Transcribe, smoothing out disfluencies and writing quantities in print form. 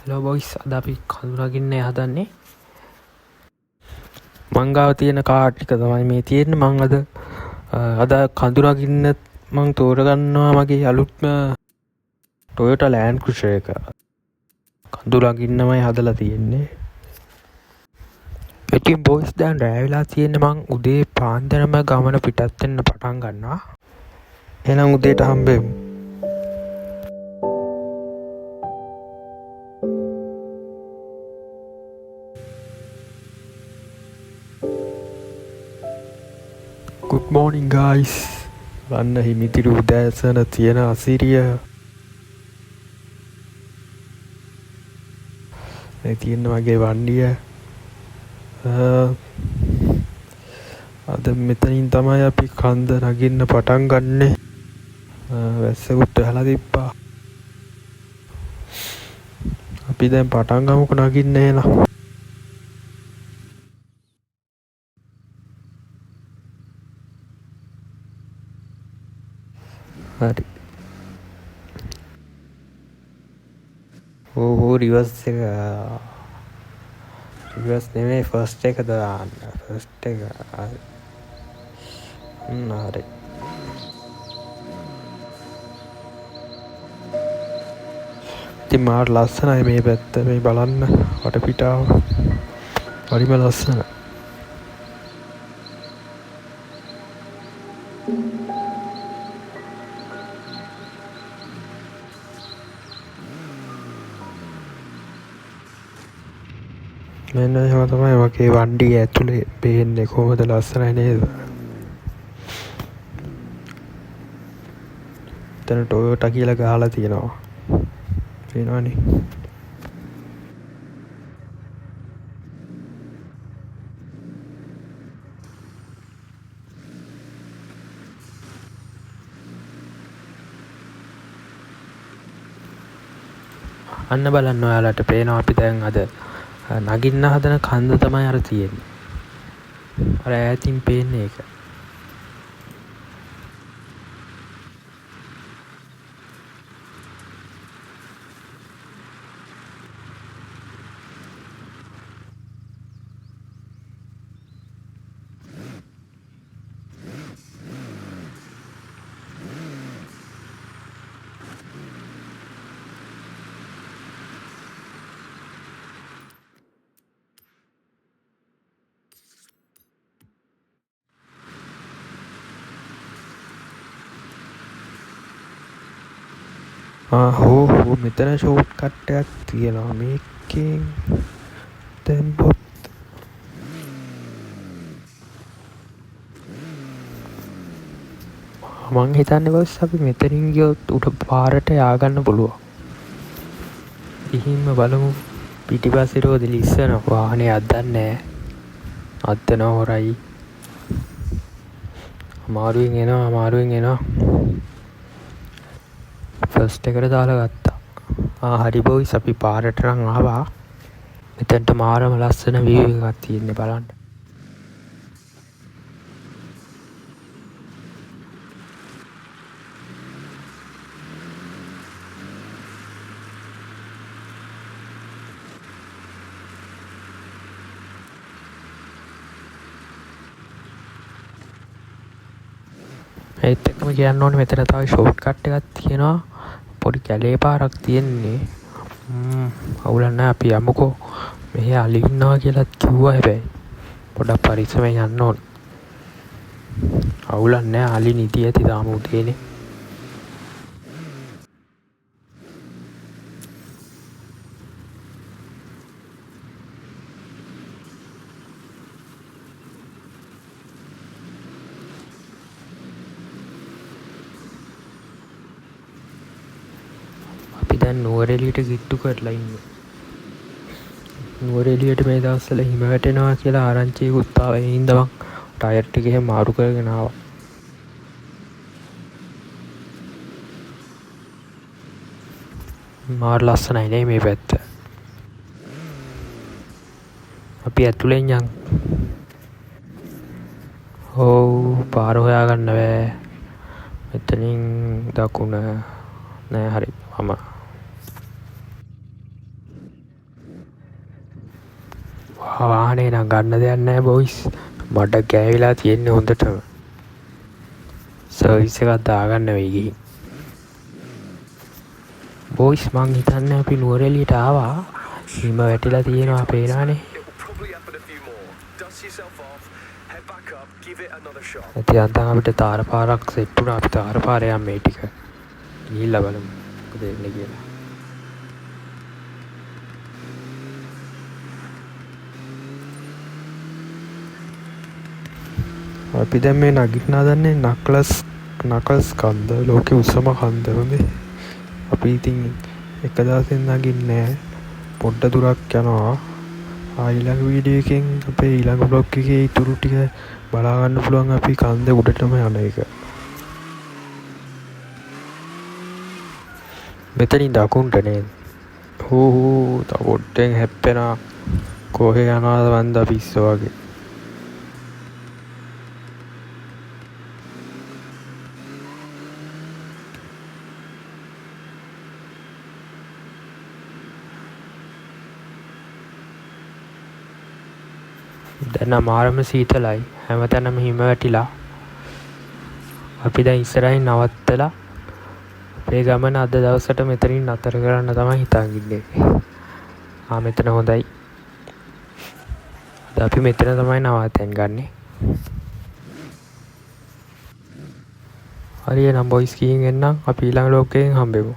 Hello boys, අද අපි කඳුරගින්න හදන්නේ. මංගාව තියෙන කාටික තමයි මේ තියෙන්නේ. මං අද කඳුරගින්න මං තෝරගන්නවා මගේ අලුත්ම ටොයෝටා ලෑන්ඩ් ක්‍රුසර් එක. කඳුරගින්නමයි හදලා තියෙන්නේ. ඉතින් බොයිස්, දැන් රෑ වෙලා තියෙන්නේ. මං උදේ පාන්දරම ගමන පිටත් වෙන්න පටන් ගන්නවා. එහෙනම් උදේට හම්බෙමු. Good morning guys. වන්න හිමිතිරු උදෑසන තියෙන අසිරිය මේ තියෙන මගේ වණ්ඩිය. අද මෙතනින් තමයි අපි කන්ද නගින්න පටන් ගන්නෙ. වැස්සකුත් වැහලා තිබ්බා. අපි දැන් පටන් ගමුකෝ නගින්න එහෙනම්. හරි. රිවර්ස් නෙමෙයි, ෆස්ට් එක දාන්න. ෆස්ට් එක හරි. ඉතින් මාර ලස්සනයි මේ පැත්ත. මේ බලන්න වටපිටාව හරිම ලස්සන. මෙන්න එහෙම තමයි මගේ වණ්ඩිය ඇතුලේ පේන්නේ. කොහොමද ලස්සනයි නේද? එතන ටොයෝටා කියලා ගහලා තියෙනවා. පේනවනේ. අන්න බලන්න, ඔයාලට පේනවා අපි දැන් අද නගින්න හදන කන්ද තමයි අර තියෙන්නේ. අර ඈතින් පේන්නේ ඒක. හෝ මෙතන ෂෝට් කට් එකක් තියෙනවා. මේකෙන් තෙම්බොත් මං හිතන්නේ බස් අපි මෙතනින් ගියොත් උඩ පාරට ය아가න්න පුළුවන්. ගිහින්ම බලමු. පිටිපස්සේ රෝදලි ඉස්සන වාහනේ අද්දන්නේ නැහැ. අද්දනවා හොරයි. අමාරුවෙන් එනවා. ෆස්ට් එකට දාලා ගත්තා. හරි බොයිස්, අපි පාරට නම් ආවා. මෙතනට මාරම ලස්සන වීව් එකක් තියෙන්නේ බලන්න. ඒත් එක්කම කියන්න ඕනේ මෙතන තව ෂෝට් කට් එකක් තියෙනවා. පොඩි කැලේ පාරක් තියෙන්නේ. අවුලක් නැහැ, අපි යමුකෝ. මෙහෙ අලි ඉන්නවා කියලාත් කිව්වා. හැබැයි පොඩක් පරිස්සමෙන් යන්න ඕන. අවුලක් නැහැ, අලි නිදි ඇති තාම උදේනේ. දැන් නුවරඑළියට කිට්ටු කරලා ඉන්නේ. නුවරඑළියට මේ දවස්වල හිම වැටෙනවා කියලා ආරංචියකුත් ආවා. ඒ හින්දා මං ටයර් ටික එහෙම මාරු කරගෙන ආවා. මාර ලස්සනයි නේ මේ පැත්ත. අපි ඇතුලෙන් යන්. පාර හොයාගන්න බෑ. මෙතනින් දකුණ නෑ. හරි. මම වාහනේ නම් ගන්න දෙයක් නැහැ බොයිස්. මඩ ගෑවිලා තියෙන්නේ හොඳටම. සර්විස් එකක් දාගන්න වෙයි ගිහින්. බොයිස් මං හිතන්නේ අපි නුවරඑළියට ආවා. හිම වැටිලා තියෙනවා පේනවනේ. ඉතින් අන්තම් අපිට තාර පාරක් සෙට් වුණා. අපි තාර පාරේ යන් මේ ටික ගිහිල්ලා බලමු මොකද වෙන්නේ කියලා. අපි දැන් මේ නගින්න හදන්නේ නකල්ස් කන්ද. ලෝකේ උසම කන්ද හොඳේ. අපි ඉතින් එක දවසෙන් නගින්නේ නැහැ. පොඩ්ඩ දුරක් යනවා. ඊළඟ වීඩියෝ එකෙන් අපේ ඊළඟ බ්ලොග් එකේ ඉතුරු ටික බලා ගන්න පුළුවන්. අපි කන්ද උඩටම යන එක. මෙතනින් දකුණට නේද? හූ තව පොඩ්ඩෙන් හැප්පෙනවා. කොහේ යනවාද වන්ද පිස්සෝ වගේ. දැන් අමාරම සීතලයි. හැමතැනම හිම වැටිලා. අපි දැන් ඉස්සරහින් නවත්තලා අපේ ගමන අද දවසට මෙතනින් නතර කරන්න තමයි හිතාගෙන ඉන්නේ. මෙතන හොඳයි. අද අපි මෙතන තමයි නවත්තන්න ගන්නෙ. හරි එහෙනම් බොයිස් ගිහින් එන්නම්. අපි ඊළඟ ලෝකයෙන් හම්බෙමු.